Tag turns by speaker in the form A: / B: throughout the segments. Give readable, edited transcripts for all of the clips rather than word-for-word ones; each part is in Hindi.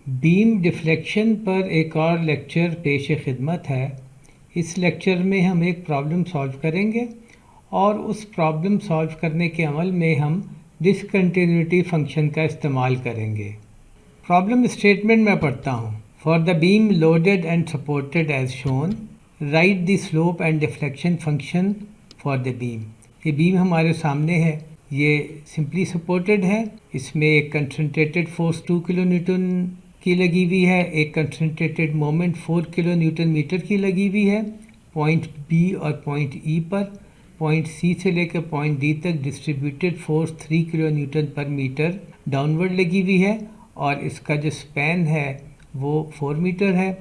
A: बीम डिफ्लेक्शन पर एक और लेक्चर पेश खिदमत है। इस लेक्चर में हम एक प्रॉब्लम सॉल्व करेंगे और उस प्रॉब्लम सॉल्व करने के अमल में हम डिसकंटिन्यूटी फंक्शन का इस्तेमाल करेंगे। प्रॉब्लम स्टेटमेंट में पढ़ता हूँ। For the beam loaded and supported as shown, write the slope and deflection function for the beam. ये बीम हमारे सामने है, ये सिंपली सपोर्टेड है, इसमें एक कंसंट्रेटेड फोर्स 2 किलो न्यूटन की लगी हुई है, एक concentrated moment 4 kilo newton meter की लगी हुई है। पॉइंट बी और पॉइंट ई पर, पॉइंट सी से लेकर पॉइंट डी तक distributed force 3 kilo newton per meter downward लगी हुई है और इसका जो स्पैन है वो 4 मीटर है।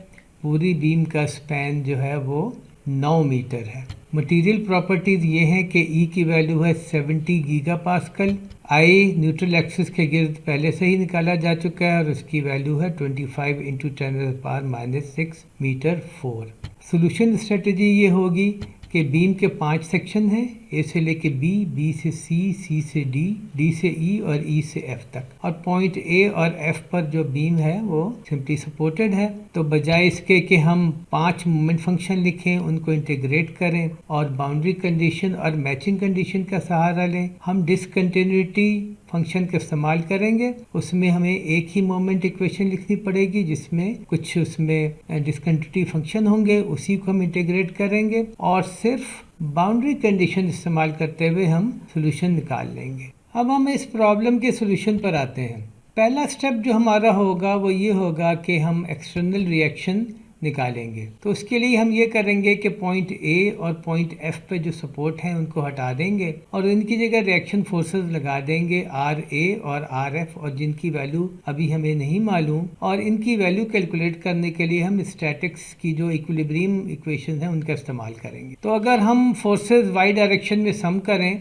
A: पूरी बीम का स्पैन जो है वो 9 मीटर है। मटेरियल प्रॉपर्टीज़ ये हैं कि ई की वैल्यू है 70 गीगा पास्कल। आई न्यूट्रल एक्सिस के गिर्द पहले से ही निकाला जा चुका है और उसकी वैल्यू है 25 इंटू 10⁻⁻6 मीटर 4। सोल्यूशन स्ट्रेटजी ये होगी कि बीम के 5 सेक्शन हैं, ए से लेके बी, बी से सी, सी से डी, डी से ई और ई से एफ तक। और पॉइंट ए और एफ पर जो बीम है वो सिंपली सपोर्टेड है। तो बजाय इसके कि हम 5 मोमेंट फंक्शन लिखें, उनको इंटीग्रेट करें और बाउंड्री कंडीशन और मैचिंग कंडीशन का सहारा लें, हम डिसकंटिन्यूटी फंक्शन का इस्तेमाल करेंगे। उसमें हमें एक ही मोमेंट इक्वेशन लिखनी पड़ेगी जिसमें कुछ उसमें डिसकंटिन्यूटी फंक्शन होंगे, उसी को हम इंटीग्रेट करेंगे और सिर्फ बाउंड्री कंडीशन इस्तेमाल करते हुए हम सोल्यूशन निकाल लेंगे। अब हम इस प्रॉब्लम के सोल्यूशन पर आते हैं। पहला स्टेप जो हमारा होगा वो ये होगा कि हम एक्सटर्नल रिएक्शन निकालेंगे। तो उसके लिए हम ये करेंगे कि पॉइंट ए और पॉइंट एफ पे जो सपोर्ट हैं उनको हटा देंगे और इनकी जगह रिएक्शन फोर्सेस लगा देंगे आर ए और आर एफ, और जिनकी वैल्यू अभी हमें नहीं मालूम, और इनकी वैल्यू कैलकुलेट करने के लिए हम स्टैटिक्स की जो इक्विलिब्रियम इक्वेशन है उनका इस्तेमाल करेंगे। तो अगर हम फोर्सेस वाई डायरेक्शन में सम करें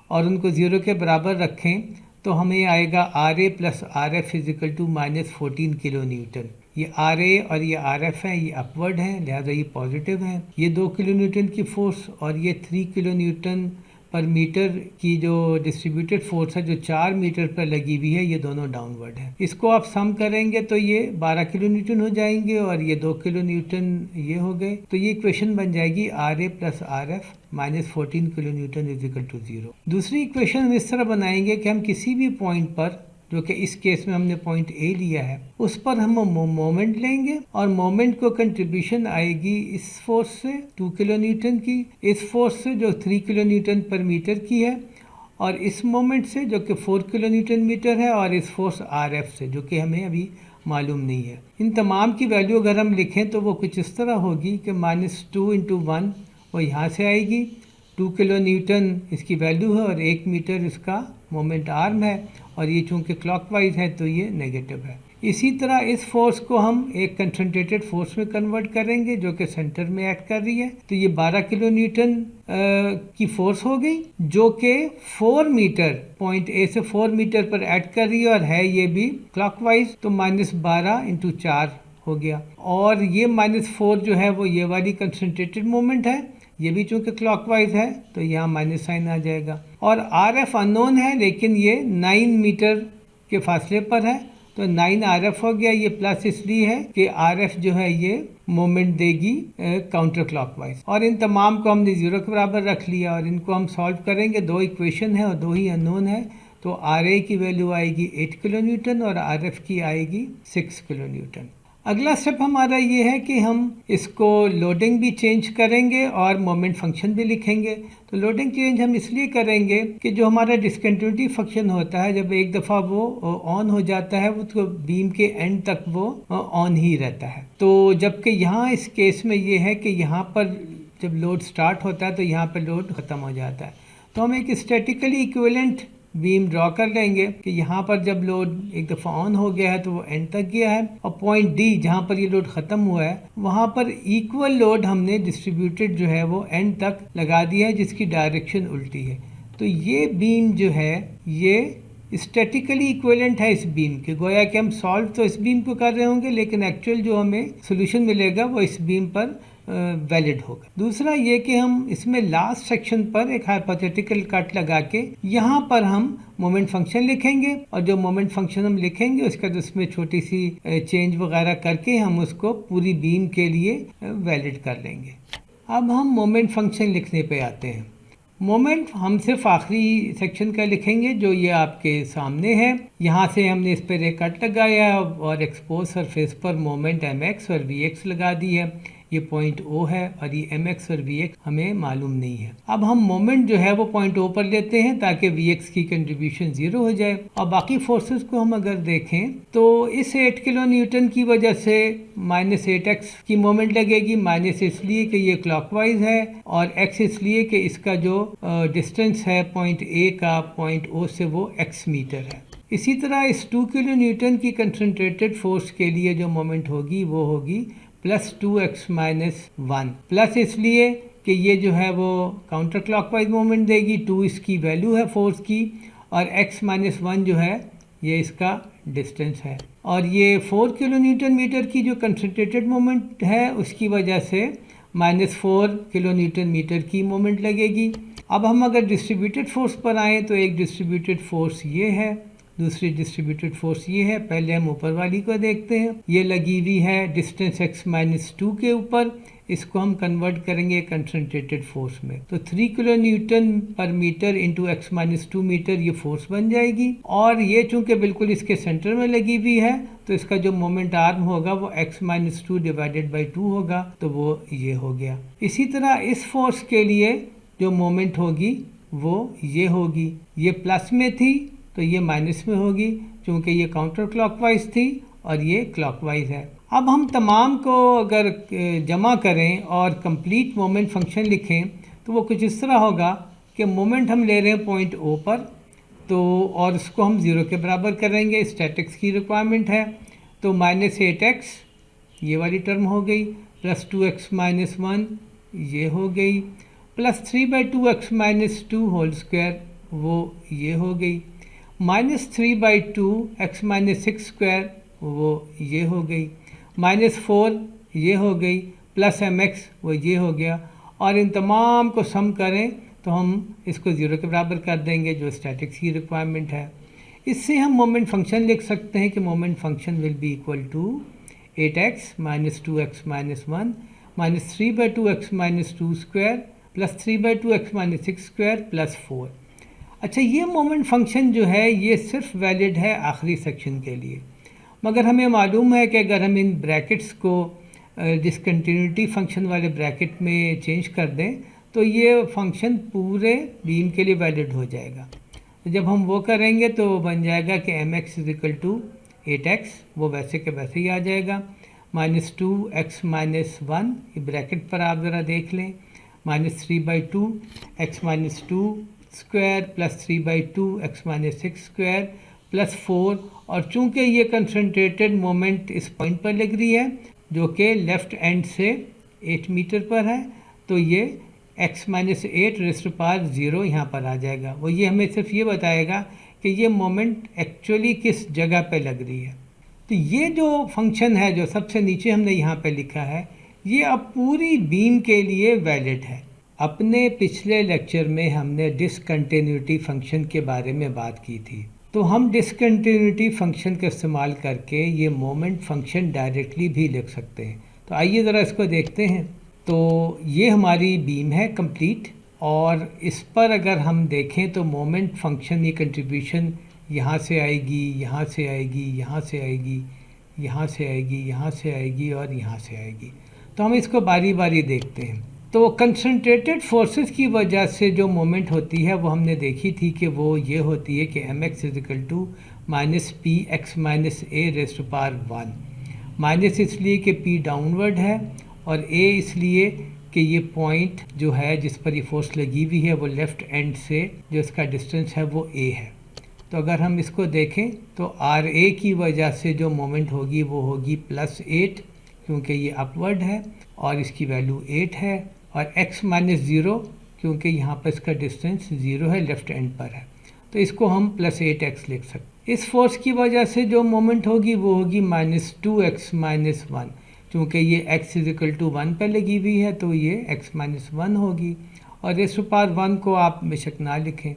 A: और उनको 0 के बराबर रखें तो हमें आएगा R A plus R F is equal to -14 kilo newton. ये आर ए और ये आर एफ है, ये अपवर्ड हैं, लिहाजा ये पॉजिटिव हैं। ये 2 किलो न्यूटन की फोर्स और ये 3 किलो न्यूटन पर मीटर की जो डिस्ट्रीब्यूटेड फोर्स है जो 4 मीटर पर लगी हुई है, ये दोनों डाउनवर्ड है। इसको आप सम करेंगे तो ये 12 किलो न्यूटन हो जाएंगे और ये 2 किलो न्यूटन ये हो गए। तो ये इक्वेशन बन जाएगी R A plus R F -14 kilo newton is equal to 0। दूसरी इक्वेशन हम इस तरह बनाएंगे कि हम किसी भी पॉइंट पर, जो कि इस केस में हमने पॉइंट ए लिया है, उस पर हम मोमेंट लेंगे और मोमेंट को कंट्रीब्यूशन आएगी इस फोर्स से 2 किलो न्यूटन की, इस फोर्स से जो 3 किलो न्यूटन पर मीटर की है, और इस मोमेंट से जो कि 4 किलो न्यूटन मीटर है, और इस फोर्स आर एफ से जो कि हमें अभी मालूम नहीं है। इन तमाम की वैल्यू अगर हम लिखें तो वो कुछ इस तरह होगी कि -2 इंटू 1 वो यहाँ से आएगी, 2 किलो न्यूटन इसकी वैल्यू है और 1 मीटर इसका मोमेंट आर्म है, और ये चूँकि क्लॉकवाइज है तो ये नेगेटिव है। इसी तरह इस फोर्स को हम एक कंसंट्रेटेड फोर्स में कन्वर्ट करेंगे जो कि सेंटर में एक्ट कर रही है। तो ये 12 किलो न्यूटन की फोर्स हो गई जो कि 4 मीटर, पॉइंट ए से 4 मीटर पर एक्ट कर रही है और है ये भी क्लॉकवाइज, तो -12 इंटू 4 हो गया। और ये -4 जो है वो ये वाली कंसंट्रेटेड मोमेंट है, ये भी चूंकि क्लॉकवाइज है तो यहाँ माइनस साइन आ जाएगा। और आर एफ अननोन है लेकिन ये 9 मीटर के फासले पर है, तो 9 आर एफ हो गया। ये प्लस इसलिए है कि आर एफ जो है ये मोमेंट देगी काउंटर क्लॉकवाइज। और इन तमाम को हमने 0 के बराबर रख लिया और इनको हम सॉल्व करेंगे। 2 इक्वेशन है और 2 ही अननोन है, तो आर ए की वैल्यू आएगी 8 किलो न्यूटन और आर एफ की आएगी 6 किलो न्यूटन। अगला स्टेप हमारा ये है कि हम इसको लोडिंग भी चेंज करेंगे और मोमेंट फंक्शन भी लिखेंगे। तो लोडिंग चेंज हम इसलिए करेंगे कि जो हमारा डिसकंटिन्यूटी फंक्शन होता है, जब एक दफ़ा वो ऑन हो जाता है वो तो बीम के एंड तक वो ऑन ही रहता है। तो जबकि यहाँ इस केस में ये है कि यहाँ पर जब लोड स्टार्ट होता है तो यहाँ पर लोड ख़त्म हो जाता है। तो हम एक स्टैटिकली इक्विवेलेंट बीम ड्रॉ कर लेंगे कि यहाँ पर जब लोड एक दफ़ा ऑन हो गया है तो वो एंड तक गया है, और पॉइंट डी जहाँ पर ये लोड ख़त्म हुआ है वहाँ पर इक्वल लोड हमने डिस्ट्रीब्यूटेड जो है वो एंड तक लगा दिया है जिसकी डायरेक्शन उल्टी है। तो ये बीम जो है ये स्टैटिकली इक्विवेलेंट है इस बीम के। गोया कि हम सॉल्व तो इस बीम को कर रहे होंगे लेकिन एक्चुअल जो हमें सोल्यूशन मिलेगा वो इस बीम पर वैलिड होगा। दूसरा ये कि हम इसमें लास्ट सेक्शन पर एक हाइपोथेटिकल कट लगा के यहाँ पर हम मोमेंट फंक्शन लिखेंगे और जो मोमेंट फंक्शन हम लिखेंगे उसका उसमें छोटी सी चेंज वगैरह करके हम उसको पूरी बीम के लिए वैलिड कर लेंगे। अब हम मोमेंट फंक्शन लिखने पे आते हैं। मोमेंट हम सिर्फ आखिरी सेक्शन का लिखेंगे जो ये आपके सामने है। यहाँ से हमने इस पर एक कट लगाया और एक्सपोज सरफेस पर मोमेंट mx और vx लगा दी है। ये पॉइंट O है और ये mx और vx हमें मालूम नहीं है। अब हम मोमेंट जो है वो पॉइंट O पर लेते हैं ताकि vx की कंट्रीब्यूशन 0 हो जाए। और बाकी फोर्सेस को हम अगर देखें तो इस 8 किलो न्यूटन की वजह से -8x की मोमेंट लगेगी। माइनस इसलिए कि ये क्लॉकवाइज है और x इसलिए कि इसका जो डिस्टेंस है पॉइंट A का पॉइंट O से वो x मीटर है। इसी तरह इस 2 किलो न्यूटन की कंसंट्रेटेड फोर्स के लिए जो मोमेंट होगी वो होगी +2x-1 प्लस इसलिए कि ये जो है वो काउंटर क्लॉकवाइज मोमेंट देगी। 2 इसकी वैल्यू है फोर्स की और x-1 जो है ये इसका डिस्टेंस है। और ये 4 किलो न्यूटन मीटर की जो कंसंट्रेटेड मोमेंट है उसकी वजह से -4 किलो न्यूटन मीटर की मोमेंट लगेगी। अब हम अगर डिस्ट्रीब्यूटेड फोर्स पर आएँ तो एक डिस्ट्रीब्यूटेड फोर्स ये है, दूसरी डिस्ट्रीब्यूटेड फोर्स ये है। पहले हम ऊपर वाली को देखते हैं। ये लगी हुई है डिस्टेंस x-2 के ऊपर। इसको हम कन्वर्ट करेंगे कंसंट्रेटेड फोर्स में तो 3 kilo newton per metre into x-2 metre ये फोर्स बन जाएगी। और ये चूंकि बिल्कुल इसके सेंटर में लगी हुई है तो इसका जो मोमेंट आर्म होगा वो x-2 डिवाइडेड बाई 2 होगा तो वो ये हो गया। इसी तरह इस फोर्स के लिए जो मोमेंट होगी वो ये होगी। ये प्लस में थी तो ये माइनस में होगी क्योंकि ये काउंटर क्लॉकवाइज थी और ये क्लॉकवाइज है। अब हम तमाम को अगर जमा करें और कंप्लीट मोमेंट फंक्शन लिखें तो वो कुछ इस तरह होगा कि मोमेंट हम ले रहे हैं पॉइंट O पर तो और उसको हम 0 के बराबर करेंगे। स्टैटिक्स की रिक्वायरमेंट है तो -8x ये वाली टर्म हो गई +2x-1 ये हो गई +3/2x-2 होल स्क्वायर वो ये हो गई -3/2x-6 स्क्वायर वो ये हो गई -4 ये हो गई +mx वो ये हो गया। और इन तमाम को सम करें तो हम इसको 0 के बराबर कर देंगे जो स्टैटिक्स की रिक्वायरमेंट है। इससे हम मोमेंट फंक्शन लिख सकते हैं कि moment function will be equal to 8x - 2x-1 -3/2x-2 square +3/2x-6 square +4। अच्छा, ये मोमेंट फंक्शन जो है ये सिर्फ वैलिड है आखिरी सेक्शन के लिए, मगर हमें मालूम है कि अगर हम इन ब्रैकेट्स को डिसकंटिन्यूटी फंक्शन वाले ब्रैकेट में चेंज कर दें तो ये फंक्शन पूरे बीम के लिए वैलिड हो जाएगा। तो जब हम वो करेंगे तो बन जाएगा कि mx = 8x वो वैसे के वैसे ही आ जाएगा -2x-1 ये ब्रैकेट पर आप ज़रा देख लें -3/2x-2 स्क्वायर +3/2x-6 स्क्वायर +4। और चूंकि ये कंसंट्रेटेड मोमेंट इस पॉइंट पर लग रही है जो कि लेफ़्ट एंड से 8 मीटर पर है तो ये x-8 यहाँ पर आ जाएगा। वो ये हमें सिर्फ ये बताएगा कि ये मोमेंट एक्चुअली किस जगह पे लग रही है। तो ये जो फंक्शन है जो सबसे नीचे हमने यहाँ पे लिखा है ये अब पूरी बीम के लिए वैलिड है। अपने पिछले लेक्चर में हमने डिसकंटिन्यूटी फंक्शन के बारे में बात की थी, तो हम डिसकंटिन्यूटी फंक्शन का इस्तेमाल करके ये मोमेंट फंक्शन डायरेक्टली भी लिख सकते हैं। तो आइए ज़रा इसको देखते हैं। तो ये हमारी बीम है कंप्लीट और इस पर अगर हम देखें तो मोमेंट फंक्शन ये कंट्रीब्यूशन यहाँ से आएगी, यहाँ से आएगी, यहाँ से आएगी, यहाँ से आएगी, यहाँ से आएगी और यहाँ से आएगी। तो हम इसको बारी बारी देखते हैं। तो कंसंट्रेटेड फोर्सेस की वजह से जो मोमेंट होती है वो हमने देखी थी कि वो ये होती है कि mx = -px-a⁻1 माइनस इसलिए कि p डाउनवर्ड है और a इसलिए कि ये पॉइंट जो है जिस पर ये फोर्स लगी हुई है वो लेफ़्ट एंड से जो इसका डिस्टेंस है वो a है। तो अगर हम इसको देखें तो RA की वजह से जो मोमेंट होगी वो होगी +8 क्योंकि ये अपवर्ड है और इसकी वैल्यू 8 है और x-0 क्योंकि यहाँ पर इसका डिस्टेंस 0 है, लेफ़्ट एंड पर है, तो इसको हम +8x लिख सकते हैं। इस फोर्स की वजह से जो मोमेंट होगी वो होगी -2x-1 चूँकि ये x इज इक्वल टू 1 पर लगी हुई है तो ये x माइनस 1 होगी, और रेज़ टू पावर 1 को आप बेशक ना लिखें।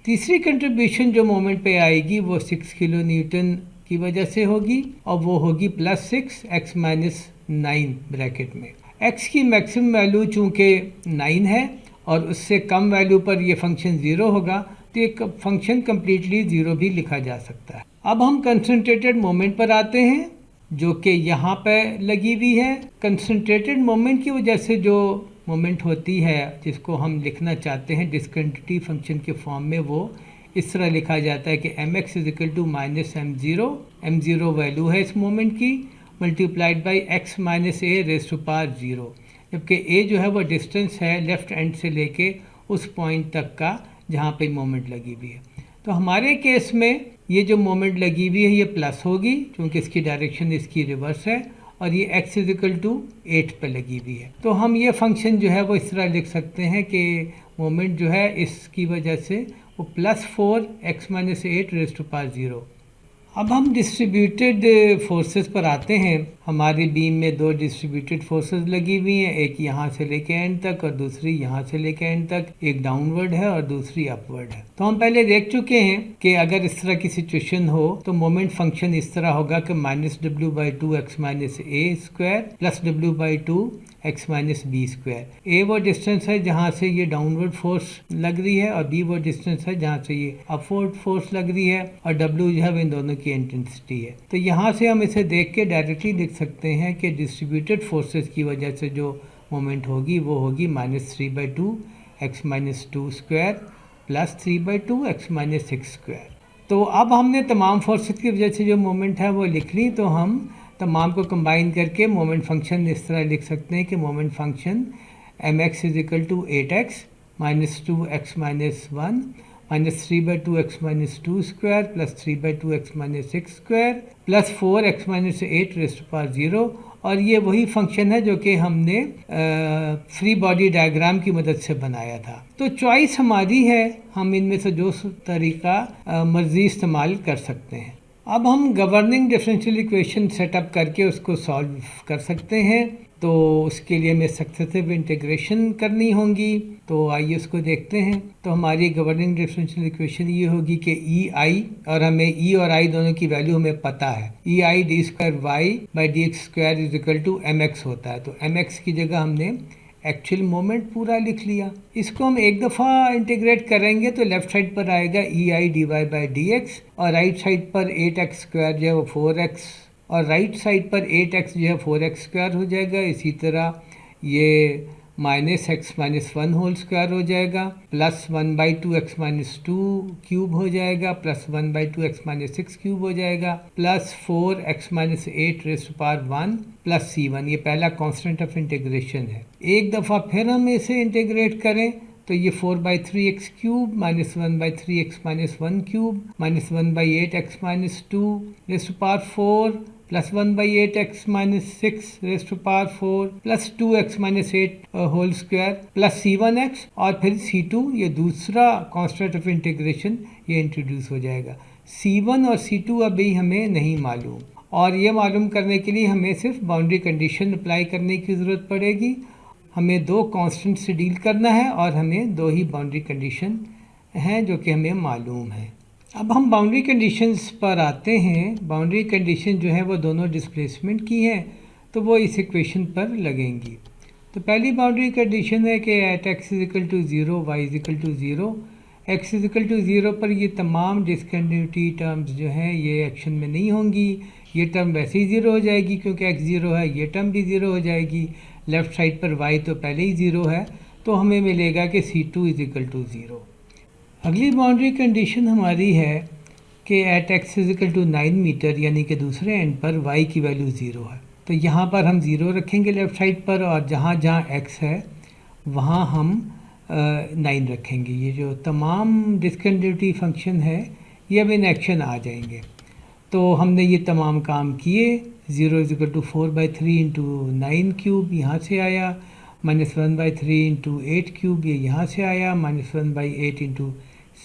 A: तीसरी कंट्रीब्यूशन जो मोमेंट पे आएगी वो 6 किलो न्यूटन की वजह से होगी, और वो होगी +6 x माइनस 9 ब्रैकेट में। x की मैक्सिमम वैल्यू चूँकि 9 है और उससे कम वैल्यू पर ये फंक्शन 0 होगा, तो एक फंक्शन कम्प्लीटली 0 भी लिखा जा सकता है। अब हम कंसंट्रेटेड मोमेंट पर आते हैं जो कि यहाँ पे लगी हुई है। कंसंट्रेटेड मोमेंट की वजह से जो मोमेंट होती है जिसको हम लिखना चाहते हैं डिस्कंटिन्यूटी फंक्शन के फॉर्म में, वो इस तरह लिखा जाता है कि mx is equal to minus m0 value है इस मोमेंट की, multiplied by x minus a raise to power 0, जबकि a जो है वो डिस्टेंस है लेफ़्ट एंड से लेके उस पॉइंट तक का जहाँ पे मोमेंट लगी हुई है। तो हमारे केस में ये जो मोमेंट लगी हुई है ये प्लस होगी क्योंकि इसकी डायरेक्शन इसकी रिवर्स है, और ये x इज इक्वल टू 8 पे लगी हुई है। तो हम ये फंक्शन जो है वो इस तरह लिख सकते हैं कि मोमेंट जो है इसकी वजह से वो +4 x minus 8 raise to power 0। अब हम डिस्ट्रीब्यूटेड फोर्सेस पर आते हैं। हमारी बीम में दो डिस्ट्रीब्यूटेड फोर्सेस लगी हुई हैं, एक यहाँ से लेके एंड तक और दूसरी यहाँ से लेके एंड तक, एक डाउनवर्ड है और दूसरी अपवर्ड है। तो हम पहले देख चुके हैं कि अगर इस तरह की सिचुएशन हो तो मोमेंट फंक्शन इस तरह होगा कि -w/2 x minus a square plus w/2 x minus B square. ए वो डिस्टेंस है जहाँ से ये डाउनवर्ड फोर्स लग रही है और बी वो डिस्टेंस है जहाँ से ये अपवर्ड फोर्स लग रही है, और डब्ल्यू जो है वो इन दोनों की इंटेंसिटी है। तो यहाँ से हम इसे देख के डायरेक्टली लिख सकते हैं कि डिस्ट्रीब्यूटेड फोर्सेस की वजह से जो मोमेंट होगी वो होगी -3/2 x minus 2 square plus 3/2 x minus 6 square. तो अब हमने तमाम फोर्सेस की वजह से जो मोमेंट है वो लिख ली, तो हम तमाम को कंबाइन करके मोमेंट फंक्शन इस तरह लिख सकते हैं कि moment function mx is equal to 8x minus 2x minus 1 minus 3/2 x minus 2 square plus 3/2 x minus 6 square plus 4x minus 8 raise to power 0। और ये वही फंक्शन है जो कि हमने फ्री बॉडी डायग्राम की मदद से बनाया था। तो चॉइस हमारी है, हम इनमें से जो तरीका मर्जी इस्तेमाल कर सकते हैं। अब हम गवर्निंग डिफरेंशियल इक्वेशन सेटअप करके उसको सॉल्व कर सकते हैं। तो उसके लिए हमें सक्सेसिव इंटीग्रेशन करनी होगी, तो आइए उसको देखते हैं। तो हमारी गवर्निंग डिफरेंशियल इक्वेशन ये होगी कि ई आई, और हमें ई और आई दोनों की वैल्यू हमें पता है, E I D square Y by D X square is equal to M X होता है। तो एम एक्स की जगह हमने एक्चुअल मोमेंट पूरा लिख लिया। इसको हम एक दफ़ा इंटीग्रेट करेंगे तो लेफ्ट साइड पर आएगा E I D Y by D X, और राइट साइड पर 8x स्क्वायर जो है वो 4x, और राइट साइड पर 8x जो है 4x स्क्वायर हो जाएगा। इसी तरह ये -x माइनस 1 होल स्क्वायर हो जाएगा, प्लस 1/2 x माइनस 2 क्यूब हो जाएगा, प्लस 1/2 x माइनस 6 क्यूब हो जाएगा, plus 4x minus 8 raise to power 1 plus c1। ये पहला कांस्टेंट ऑफ इंटीग्रेशन है। एक दफ़ा फिर हम इसे इंटीग्रेट करें तो ये 4/3x cube minus 1/3x minus 1 cube minus 1/8x minus 2 raise to power 4 plus 1/8x minus 6 raise to power 4 plus 2x minus 8 whole square plus c1x, और फिर c2 ये दूसरा कांस्टेंट ऑफ इंटीग्रेशन ये इंट्रोड्यूस हो जाएगा। c1 और c2 अभी हमें नहीं मालूम, और ये मालूम करने के लिए हमें सिर्फ बाउंड्री कंडीशन अप्लाई करने की ज़रूरत पड़ेगी। हमें दो कांस्टेंट से डील करना है और हमें दो ही बाउंड्री कंडीशन हैं जो कि हमें मालूम है। अब हम बाउंड्री कंडीशंस पर आते हैं। बाउंड्री कंडीशन जो है वो दोनों डिस्प्लेसमेंट की है, तो वो इस इक्वेशन पर लगेंगी। तो पहली बाउंड्री कंडीशन है कि at x is equal to 0 y is equal to 0, x is equal to 0 पर ये तमाम डिसकंटिन्यूटी टर्म्स जो हैं ये एक्शन में नहीं होंगी। ये टर्म वैसे ही 0 हो जाएगी क्योंकि x 0 है, ये टर्म भी 0 हो जाएगी। लेफ़्ट साइड पर y तो पहले ही 0 है, तो हमें मिलेगा कि c2 इज इक्वल टू 0। अगली बाउंड्री कंडीशन हमारी है कि at x is equal to 9 meter, यानी कि दूसरे एंड पर y की वैल्यू 0 है। तो यहाँ पर हम 0 रखेंगे लेफ़्ट साइड पर, और जहाँ जहाँ x है वहाँ हम 9 रखेंगे। ये जो तमाम डिसकंटिन्यूटी फंक्शन है ये अब इन एक्शन आ जाएंगे। तो हमने ये तमाम काम किए। 0 is equal to 4/3 into 9 cube यहाँ से आया, -1/3 इंटू 8 क्यूब ये यहाँ से आया, -1/8 इंटू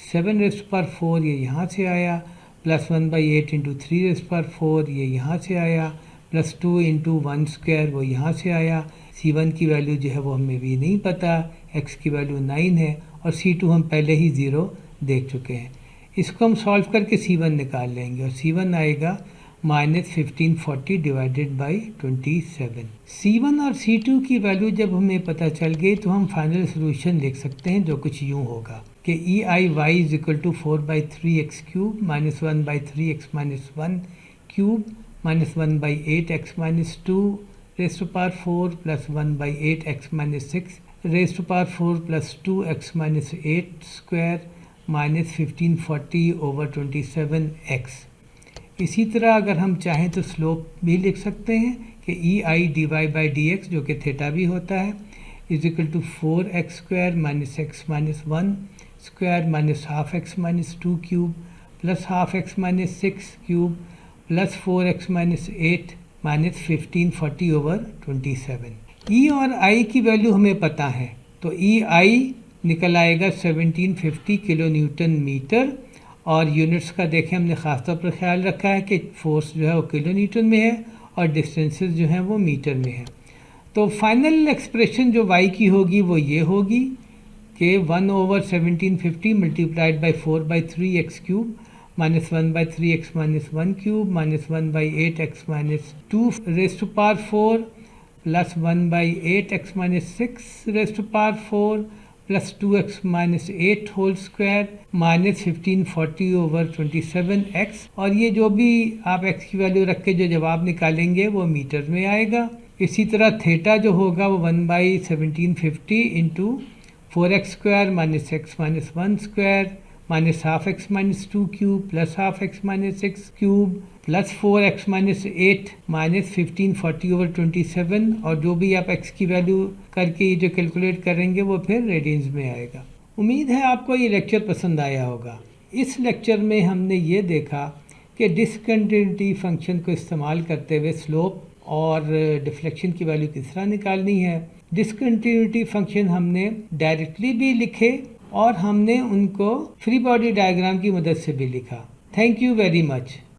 A: 7 रेज़ टू पावर 4 ये यहाँ से आया, plus 1/8 into 3 raise to power 4 ये यहाँ से आया, प्लस 2 इंटू 1 स्क्वायर वो यहाँ से आया। C1 की वैल्यू जो है वो हमें भी नहीं पता, x की वैल्यू 9 है और C2 हम पहले ही 0 देख चुके हैं। इसको हम सॉल्व करके C1 निकाल लेंगे और C1 आएगा -1540 डिवाइडेड बाई 27। C1 और C2 की वैल्यू जब हमें पता चल गई तो हम फाइनल सोल्यूशन लिख सकते हैं जो कुछ यूँ होगा कि EIY is equal to 4/3x cube minus 1/3x minus 1 cube minus 1/8x minus 2 raise to power 4 plus 1/8x minus 6 raise to power 4 plus 2x minus 8 square minus 1540 over 27x। इसी तरह अगर हम चाहें तो स्लोप भी लिख सकते हैं कि EI/dx जो कि थीटा भी होता है is equal to 4x square minus x minus 1 square minus half x minus 2 cube plus half x minus 6 cube plus 4x minus 8 minus 1540 over 27। E और I की वैल्यू हमें पता है तो EI निकल आएगा 1750 किलो न्यूटन मीटर और यूनिट्स का देखें हमने ख़ास तौर पर ख्याल रखा है कि फोर्स जो है वो किलो न्यूटन में है और डिस्टेंसेस जो हैं वो मीटर में है। तो फाइनल एक्सप्रेशन जो y की होगी वो ये होगी कि 1/1750 multiplied by 4/3x cube minus 1/3x minus 1 cube minus 1/8x minus 2 raise to power 4 plus 1/8x minus 6 raise to power 4 plus 2x minus 8 whole square minus 1540 over 27x। और ये जो भी आप x की वैल्यू रख के जो जवाब निकालेंगे वो मीटर में आएगा। इसी तरह थीटा जो होगा वो 1/1750 into 4x square minus x minus 1 square minus half x minus 2 cube plus half x minus 6 cube plus 4x minus 8 minus 1540 over 27 और जो भी आप x की वैल्यू करके ये जो कैलकुलेट करेंगे वो फिर रेडियंस में आएगा। उम्मीद है आपको ये लेक्चर पसंद आया होगा। इस लेक्चर में हमने ये देखा कि डिसकंटिन्यूटी फंक्शन को इस्तेमाल करते हुए स्लोप और डिफ्लेक्शन की वैल्यू किस तरह निकालनी है। डिसकंटिन्यूटी फंक्शन हमने डायरेक्टली भी लिखे और हमने उनको फ्री बॉडी डायग्राम की मदद से भी लिखा। Thank you very much.